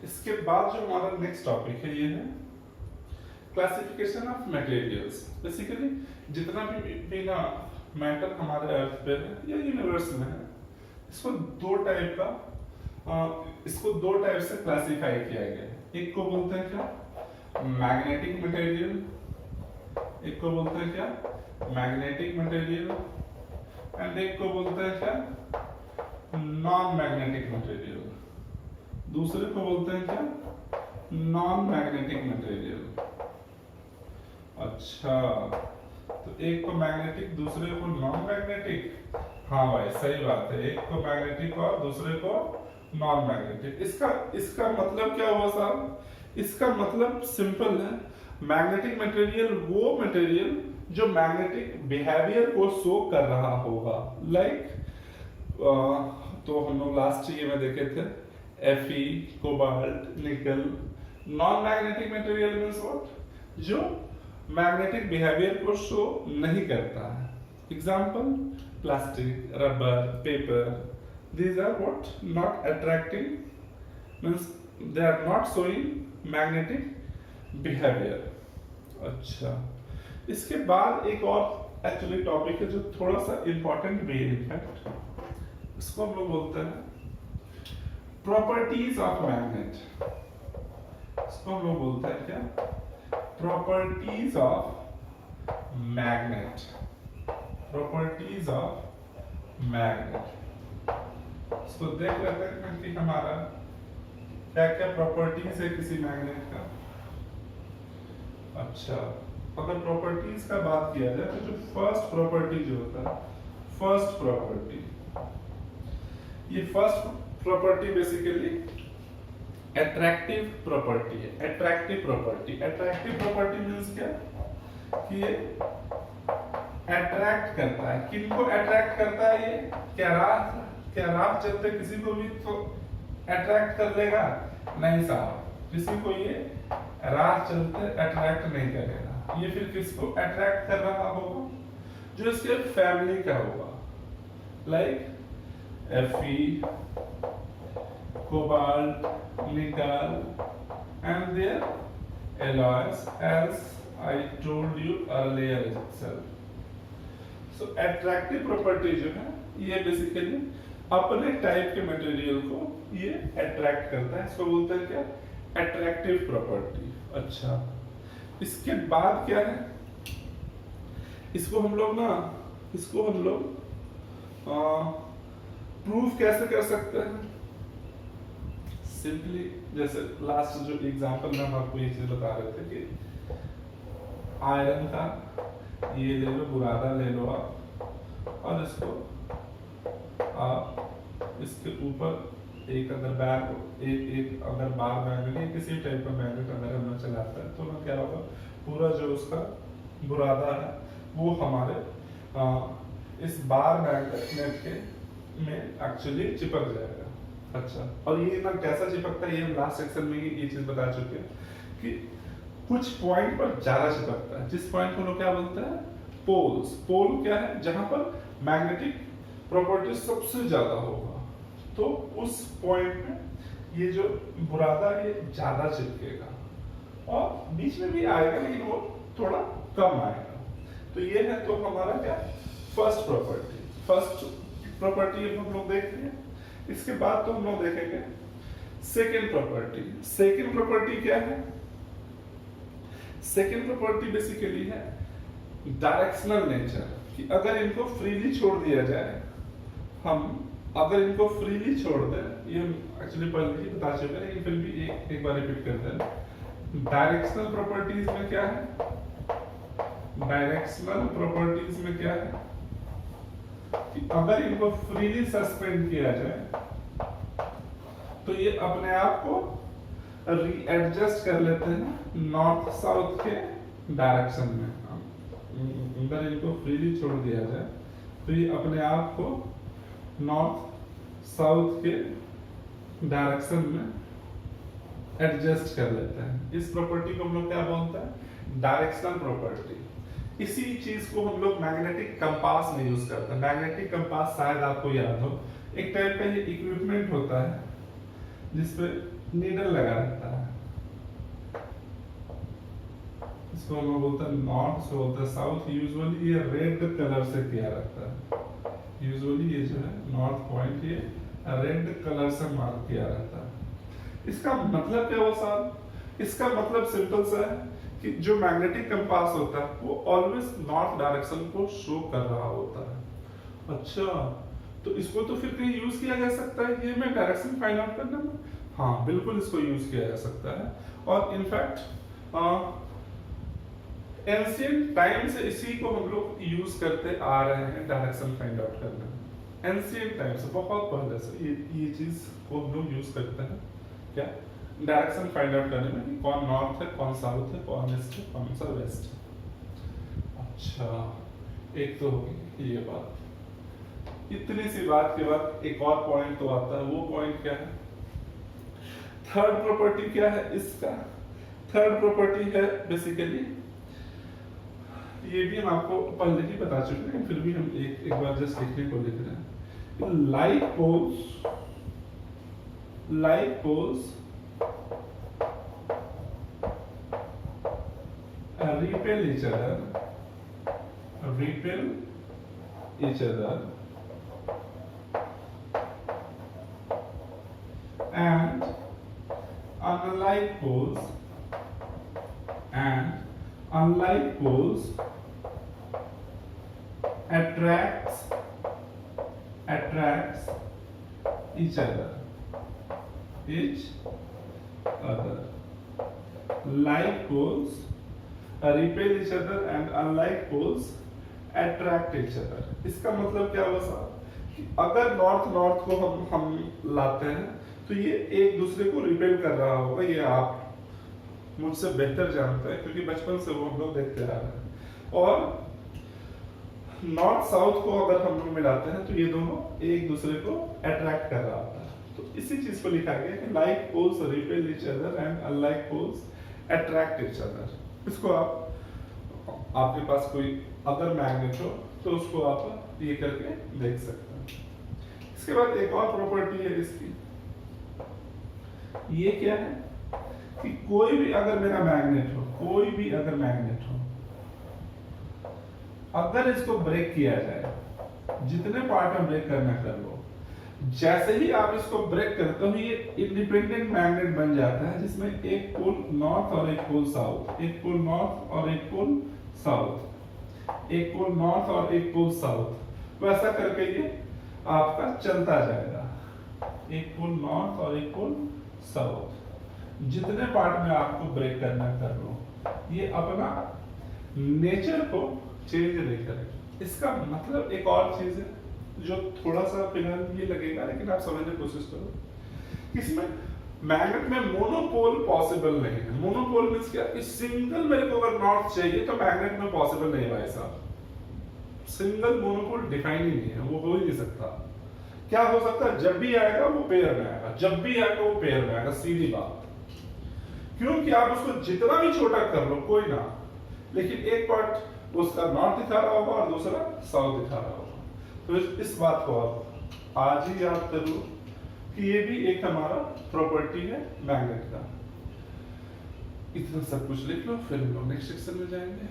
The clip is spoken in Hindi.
इसके बाद जो हमारा नेक्स्ट टॉपिक है ये है क्लासिफिकेशन ऑफ मटेरियल्स। बेसिकली जितना भी ना मैटर हमारे अर्थ पे है या यूनिवर्स में है, इसको दो टाइप का इसको दो टाइप से क्लासिफाई किया गया है। एक को बोलते हैं क्या, मैग्नेटिक मटेरियल। एक को बोलते हैं क्या, मैग्नेटिक मटेरियल। एंड एक को बोलते हैं क्या, नॉन मैग्नेटिक मटेरियल। दूसरे को बोलते हैं क्या, नॉन मैग्नेटिक मटेरियल। अच्छा, तो एक को मैग्नेटिक दूसरे को नॉन मैग्नेटिक। हाँ भाई सही बात है, एक को मैग्नेटिक और दूसरे को नॉन मैग्नेटिक। इसका मतलब क्या हुआ साहब? इसका मतलब सिंपल है, मैग्नेटिक मटेरियल वो मटेरियल जो मैग्नेटिक बिहेवियर को शो कर रहा होगा। तो हम लोग लास्ट ये में देखे थे Fe, कोबाल्ट, निकल। Non magnetic material means what, जो मैग्नेटिक बिहेवियर को शो नहीं करता है। Example plastic, rubber, paper. These are what? Not attracting, means they are not showing magnetic behavior. अच्छा, इसके बाद एक और एक्चुअली टॉपिक है जो थोड़ा सा इंपॉर्टेंट भी है इनफैक्ट। इसको हम लोग बोलते हैं प्रॉपर्टीज ऑफ मैग्नेट। इसको हम लोग बोलते हैं क्या, properties of magnet. Properties of magnet. इसको देख लेते हैं कि हमारा क्या क्या प्रॉपर्टीज है किसी मैग्नेट का। अच्छा, अगर प्रॉपर्टीज का बात किया जाए तो जो फर्स्ट प्रॉपर्टी जो होता है, फर्स्ट प्रॉपर्टी, ये first property basically attractive property है। Attractive property, attractive property means क्या, कि ये अट्रैक्ट करता है। किनको अट्रैक्ट करता है ये? क्या राह चलते किसी को भी तो अट्रैक्ट कर लेगा? नहीं साहब, किसी को ये राह चलते अट्रैक्ट नहीं करेगा। ये फिर किसको अट्रैक्ट कर रहा होगा? जो इसके फैमिली का होगा, like Fe, cobalt, nickel and their alloys, as I told you earlier itself. So attractive property जो है ये बेसिकली अपने टाइप के मटेरियल को ये अट्रैक्ट करता है। इसको बोलते हैं क्या, अट्रैक्टिव प्रॉपर्टी। अच्छा, इसके बाद क्या है, इसको हम लोग प्रूफ कैसे कर सकते हैं? सिंपली जैसे लास्ट जो एग्जांपल में हम आपको ये चीज बता रहे थे कि आयरन का ये ले लो, बुरादा ले लो आप, और इसको आप इसके ऊपर एक अगर बार मैग्नेट किसी टाइप का मैग्नेट अगर हम चलाते हैं तो ना क्या होगा, पूरा जो उसका बुरादा है वो हमारे इस बार मैग्नेट के में एक्चुअली चिपक जाएगा। अच्छा, और ये ना कैसा चिपकता है, ये हम लास्ट सेक्शन में ये चीज बता चुके हैं कि कुछ पॉइंट पर ज्यादा चिपकता है, जिस पॉइंट को लोग क्या बोलते हैं, पोल्स। पोल क्या है, जहां पर मैग्नेटिक प्रॉपर्टी सबसे ज्यादा होगा, तो उस पॉइंट में ये जो बुरादा ये ज्यादा चिपकेगा, और बीच में भी आएगा लेकिन वो थोड़ा कम आएगा। तो ये है तो हमारा क्या, फर्स्ट प्रॉपर्टी। फर्स्ट प्रॉपर्टी हम लोग देख रहे हैं। इसके बाद तो हम लोग देखेंगे सेकेंड प्रॉपर्टी। सेकेंड प्रॉपर्टी क्या है? सेकेंड प्रॉपर्टी बेसिकली है डायरेक्शनल नेचर, कि अगर इनको फ्रीली छोड़ दिया जाए, अगर इनको फ्रीली छोड़ दें, ये हम एक्चुअली पहले ही बता चुके हैं लेकिन फिर भी एक बार रिपीट करते हैं। डायरेक्शनल प्रॉपर्टीज में क्या है, डायरेक्शनल प्रॉपर्टीज में क्या है कि अगर इनको फ्रीली सस्पेंड किया जाए तो ये अपने आप को रीएडजस्ट कर लेते हैं नॉर्थ साउथ के डायरेक्शन में। अगर इनको फ्रीली छोड़ दिया जाए तो ये अपने आप को नॉर्थ साउथ के डायरेक्शन में एडजस्ट कर लेते हैं। इस प्रॉपर्टी को हम लोग क्या बोलते हैं, डायरेक्शनल प्रॉपर्टी। इसी चीज को हम लोग मैग्नेटिक कंपास में यूज करते हैं। मैग्नेटिक कंपास शायद आपको याद हो, एक टाइप का ये इक्विपमेंट होता है जिसपे नीडल लगा रहता है, इसको हम बोलते हैं नॉर्थ, इसको बोलते हैं साउथ। यूजुअली ये रेड कलर से किया रहता है, यूजुअली ये जो है नॉर्थ पॉइंट ये रेड कलर से मार्क किया रहता है। इसका मतलब क्या हुआ साहब? इसका मतलब सिंपल सा है कि जो मैग्नेटिक कंपास होता है वो ऑलवेज नॉर्थ डायरेक्शन को शो कर रहा होता है। अच्छा, तो इसको तो फिर कहीं यूज किया जा सकता है ये मैं डायरेक्शन फाइंड आउट करने में? हाँ बिल्कुल, इसको यूज किया जा सकता है। और इनफैक्ट एंशिएंट टाइम से इसी को हम लोग यूज करते आ रहे हैं डायरेक्शन फाइंड आउट करने में। एंशिएंट टाइम से, बहुत पहले से ये चीज को हम लोग यूज करते हैं क्या, डायरेक्शन फाइंड आउट करने में कि कौन नॉर्थ है, कौन साउथ है, कौन ईस्ट है, कौन सा वेस्ट है। अच्छा, एक तो होगी ये बात। इतनी सी बात के बाद एक और पॉइंट तो आता है, वो पॉइंट क्या है? थर्ड प्रॉपर्टी क्या है इसका? थर्ड प्रॉपर्टी है बेसिकली, ये भी हम आपको पहले ही बता चुके हैं, फिर भी हम एक बार जस्ट लिखने को लिख रहे हैं। Like pose repel each other and unlike poles attracts each other. Like poles repel each other and unlike poles attract each other. इसका मतलब क्या हुआ साहब कि अगर नॉर्थ को हम लाते हैं तो ये एक दूसरे को रिपेल कर रहा होगा। ये आप मुझसे बेहतर जानते हैं क्योंकि बचपन से वो हम लोग देखते आ रहे हैं। और नॉर्थ साउथ को अगर हम लोग मिलाते हैं तो ये दोनों एक दूसरे को अट्रैक्ट कर रहा होता है। तो इसी चीज को लिखा गया कि like poles repel each other and unlike poles attract each other. इसको आपके पास कोई अगर मैग्नेट हो तो उसको आप ये करके देख सकते हैं। इसके बाद एक और प्रॉपर्टी है इसकी, ये क्या है कि कोई भी अगर मेरा मैग्नेट हो, अगर इसको ब्रेक किया जाए, जितने पार्ट में ब्रेक करना कर लो, जैसे ही आप इसको ब्रेक करते हो ये इंडिपेंडेंट मैग्नेट बन जाता है जिसमें एक पोल नॉर्थ और एक पोल साउथ, एक पोल नॉर्थ और एक पोल साउथ, एक पोल नॉर्थ और एक पोल साउथ, वैसा करके ये आपका चलता जाएगा। एक पोल नॉर्थ और एक पोल साउथ, जितने पार्ट में आपको ब्रेक करना कर लो, ये अपना नेचर को चेंज नहीं करेगा। इसका मतलब एक और चीज है जो थोड़ा सा फिलहाल ये लगेगा लेकिन आप समझने की कोशिश करो। इसमें मैग्नेट में मोनोपोल पॉसिबल नहीं है। मोनोपोल मींस क्या कि सिंगल मेरे को अगर नॉर्थ चाहिए तो मैग्नेट में पॉसिबल नहीं भाई साहब। सिंगल मोनोपोल डिफाइन ही नहीं है, वो हो ही नहीं सकता। क्या हो सकता है? जब भी आएगा वो पेयर में आएगा, जब भी आएगा वो पेयर में आएगा, सीधी बात। क्योंकि आप उसको जितना भी छोटा कर लो कोई ना, लेकिन एक पार्ट उसका नॉर्थ दिखा रहा होगा और दूसरा साउथ दिखा रहा होगा। तो इस बात को आप आज ही याद कर लो कि ये भी एक हमारा प्रॉपर्टी है मैग्नेट का। इतना सब कुछ लिख लो, फिर हम लोग नेक्स्ट सेक्शन में जाएंगे।